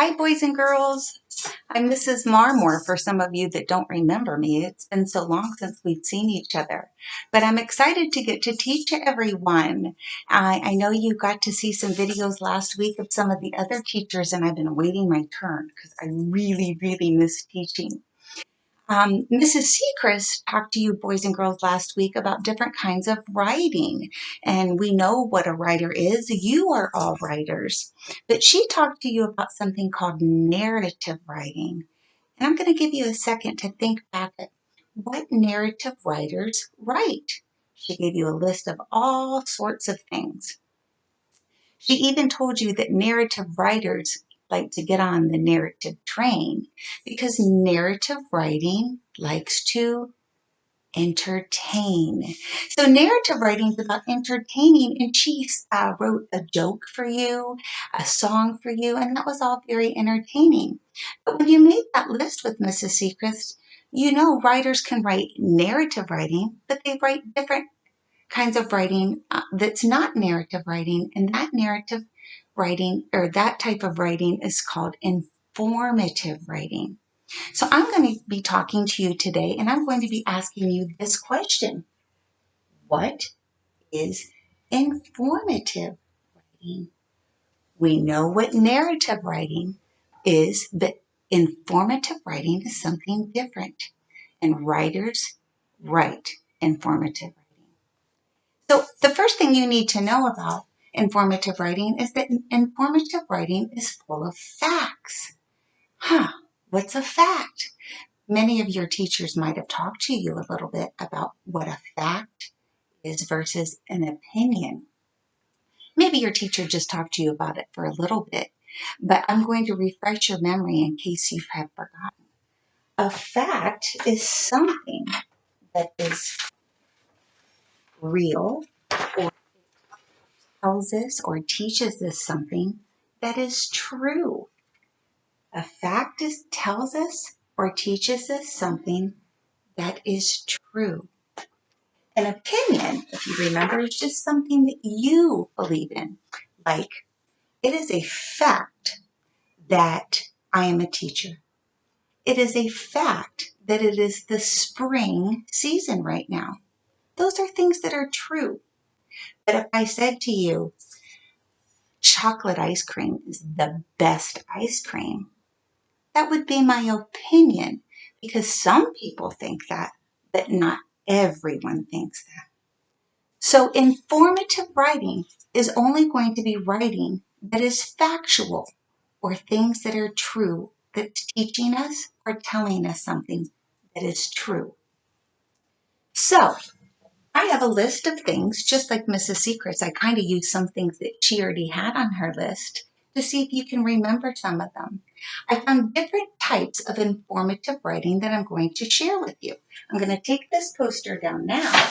Hi, boys and girls. I'm Mrs. Marmor for some of you that don't remember me. It's been so long since we've seen each other. But I'm excited to get to teach everyone. I know you got to see some videos last week of some of the other teachers, and I've been waiting my turn because I really miss teaching. Mrs. Seacrest talked to you boys and girls last week about different kinds of writing, and we know what a writer is. You are all writers, but she talked to you about something called narrative writing. And I'm going to give you a second to think back at what narrative writers write. She gave you a list of all sorts of things. She even told you that narrative writers like to get on the narrative train because narrative writing likes to entertain. So narrative writing is about entertaining, and she wrote a joke for you, a song for you, and that was all very entertaining. But when you made that list with Mrs. Seacrest, you know writers can write narrative writing, but they write different kinds of writing that's not narrative writing, and that narrative writing or that type of writing is called informative writing. So I'm going to be talking to you today, and I'm going to be asking you this question. What is informative writing? We know what narrative writing is, but informative writing is something different, and writers write informative writing. So the first thing you need to know about informative writing is that informative writing is full of facts. What's a fact? Many of your teachers might have talked to you a little bit about what a fact is versus an opinion. Maybe your teacher just talked to you about it for a little bit, but I'm going to refresh your memory in case you have forgotten. A fact is something that is real or tells us or teaches us something that is true. A fact tells us or teaches us something that is true. An opinion, if you remember, is just something that you believe in. Like, it is a fact that I am a teacher. It is a fact that it is the spring season right now. Those are things that are true. But if I said to you, chocolate ice cream is the best ice cream, that would be my opinion because some people think that, but not everyone thinks that. So informative writing is only going to be writing that is factual or things that are true, that's teaching us or telling us something that is true. So I have a list of things, just like Mrs. Secrets. I kind of used some things that she already had on her list to see if you can remember some of them. I found different types of informative writing that I'm going to share with you. I'm going to take this poster down now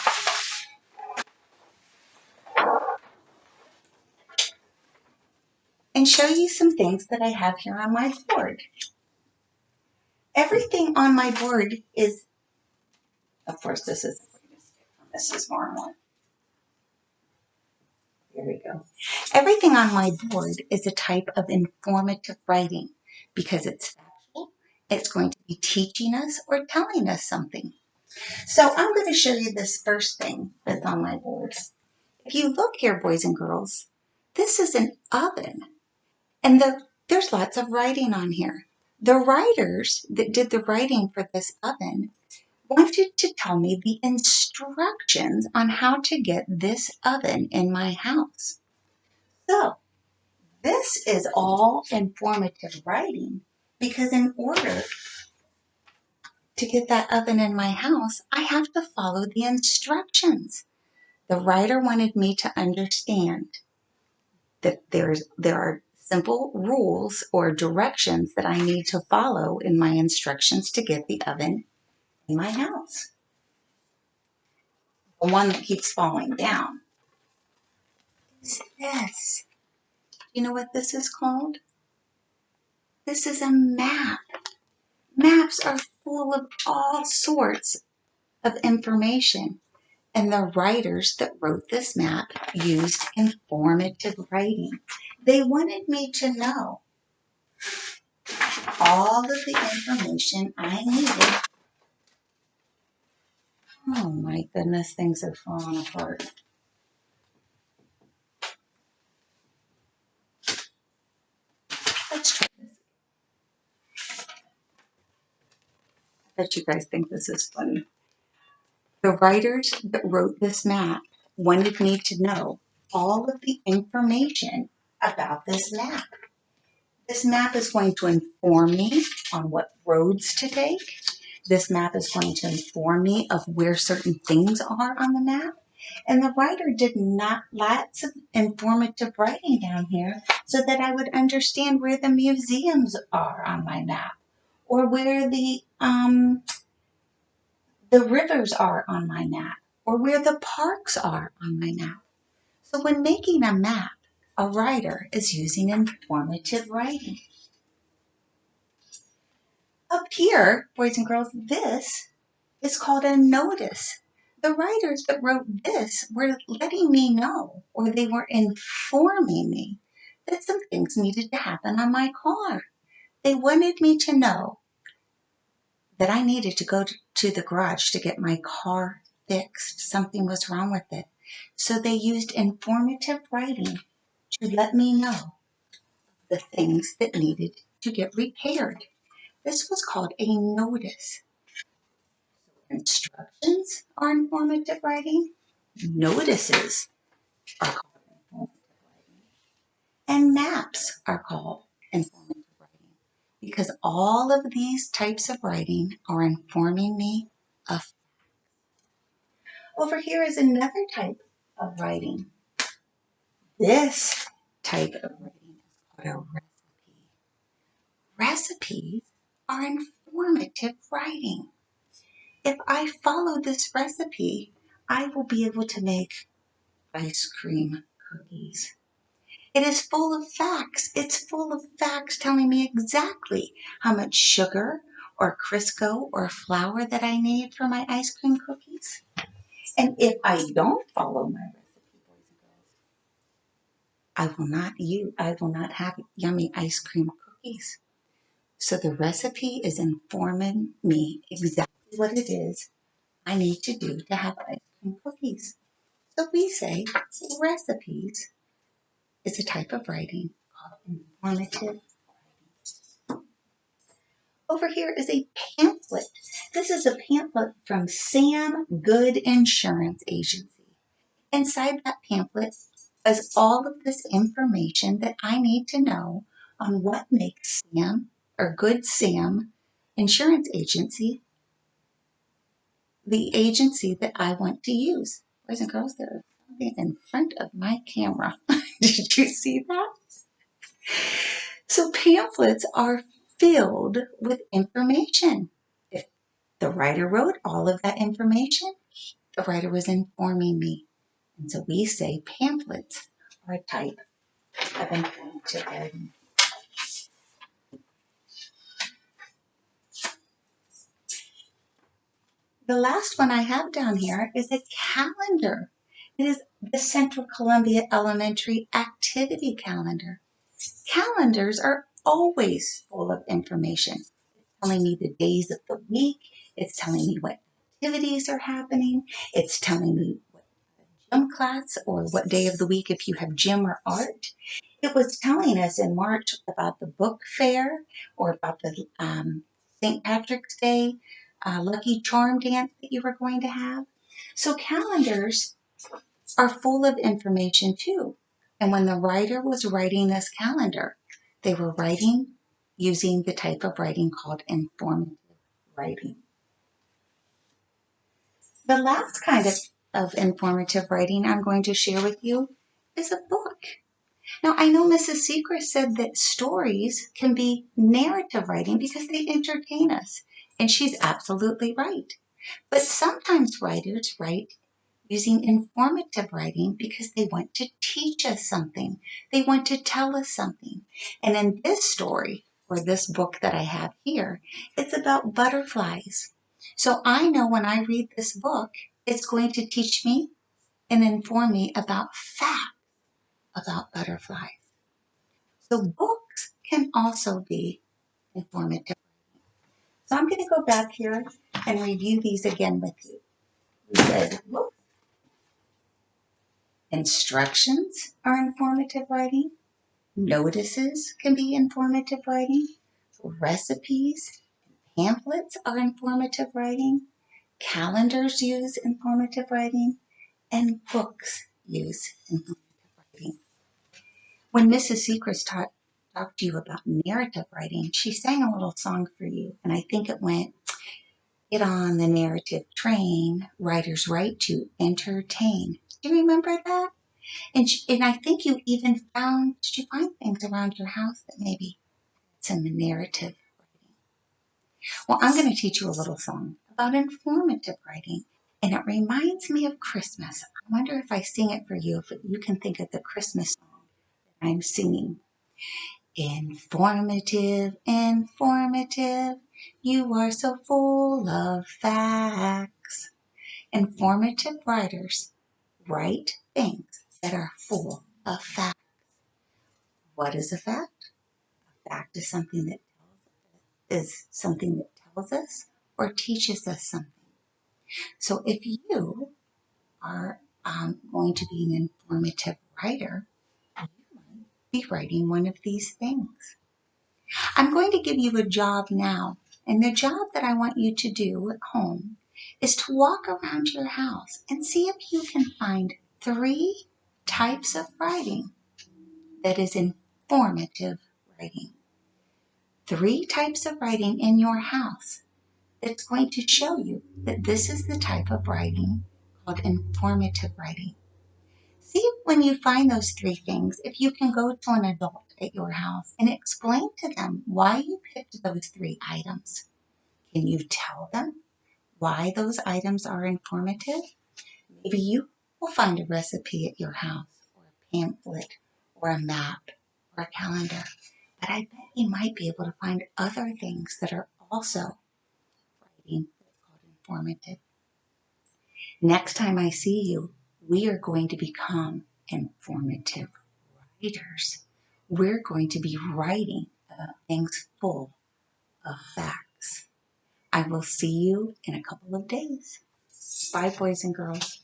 and show you some things that I have here on my board. Everything on my board is, of course, this is Mrs.Marmor. Here we go. Everything on my board is a type of informative writing because it's factual. It's going to be teaching us or telling us something. So I'm going to show you this first thing that's on my board. If you look here, boys and girls, this is an oven. And there's lots of writing on here. The writers that did the writing for this oven wanted to tell me the instructions on how to get this oven in my house. So this is all informative writing because in order to get that oven in my house, I have to follow the instructions. The writer wanted me to understand that there are simple rules or directions that I need to follow in my instructions to get the oven in my house. The one that keeps falling down is this. You know what this is called? This is a map. Maps are full of all sorts of information. And the writers that wrote this map used informative writing. They wanted me to know all of the information I needed. Oh my goodness, things are falling apart. Let's try this. I bet you guys think this is funny. The writers that wrote this map wanted me to know all of the information about this map. This map is going to inform me on what roads to take. This map is going to inform me of where certain things are on the map. And the writer did not lots of informative writing down here so that I would understand where the museums are on my map or where the rivers are on my map or where the parks are on my map. So when making a map, a writer is using informative writing. Up here, boys and girls, this is called a notice. The writers that wrote this were letting me know, or they were informing me, that some things needed to happen on my car. They wanted me to know that I needed to go to the garage to get my car fixed. Something was wrong with it. So they used informative writing to let me know the things that needed to get repaired. This was called a notice. Instructions are informative writing. Notices are called informative writing. And maps are called informative writing. Because all of these types of writing are informing me of. Over here is another type of writing. This type of writing is called a recipe. Recipes are informative writing. If I follow this recipe, I will be able to make ice cream cookies. It is full of facts. It's full of facts telling me exactly how much sugar or Crisco or flour that I need for my ice cream cookies. And if I don't follow my recipe, boys and girls, I will not have yummy ice cream cookies. So the recipe is informing me exactly what it is I need to do to have ice cream cookies. So we say recipes is a type of writing called informative. Over here is a pamphlet. This is a pamphlet from Sam Good Insurance Agency. Inside that pamphlet is all of this information that I need to know on what makes Sam or Good Sam Insurance Agency the agency that I want to use. Boys and girls, there is something in front of my camera. Did you see that? So pamphlets are filled with information. If the writer wrote all of that information, the writer was informing me. And so we say pamphlets are a type of informative writing. The last one I have down here is a calendar. It is the Central Columbia Elementary Activity Calendar. Calendars are always full of information. Telling me the days of the week. It's telling me what activities are happening. It's telling me what gym class or what day of the week if you have gym or art. It was telling us in March about the book fair or about the St. Patrick's Day Lucky Charm dance that you were going to have. So calendars are full of information too. And when the writer was writing this calendar, they were writing using the type of writing called informative writing. The last kind of informative writing I'm going to share with you is a book. Now, I know Mrs. Secret said that stories can be narrative writing because they entertain us, and she's absolutely right. But sometimes writers write using informative writing because they want to teach us something. They want to tell us something. And in this story, or this book that I have here, it's about butterflies. So I know when I read this book, it's going to teach me and inform me about facts about butterflies. So books can also be informative. So I'm going to go back here and review these again with you. We said, instructions are informative writing. Notices can be informative writing. Recipes, pamphlets are informative writing. Calendars use informative writing. And books use informative writing. When Mrs. Sechrist talked to you about narrative writing, she sang a little song for you, and I think it went, get on the narrative train, writers write to entertain. Do you remember that? And I think you even did you find things around your house that maybe it's in the narrative writing? Well, I'm going to teach you a little song about informative writing, and it reminds me of Christmas. I wonder if I sing it for you, if you can think of the Christmas song I'm singing. Informative, informative, you are so full of facts. Informative writers write things that are full of facts. What is a fact? A fact is something that tells us or teaches us something. So if you are going to be an informative writer, you might be writing one of these things. I'm going to give you a job now, and the job that I want you to do at home is to walk around your house and see if you can find 3 types of writing that is informative writing. 3 types of writing in your house that's going to show you that this is the type of writing called informative writing. See if when you find those 3 things, if you can go to an adult at your house and explain to them why you picked those 3 items. Can you tell them why those items are informative? Maybe you will find a recipe at your house, or a pamphlet, or a map, or a calendar. But I bet you might be able to find other things that are also writing that's called informative. Next time I see you, we are going to become informative writers. We're going to be writing about things full of facts. I will see you in a couple of days. Bye, boys and girls.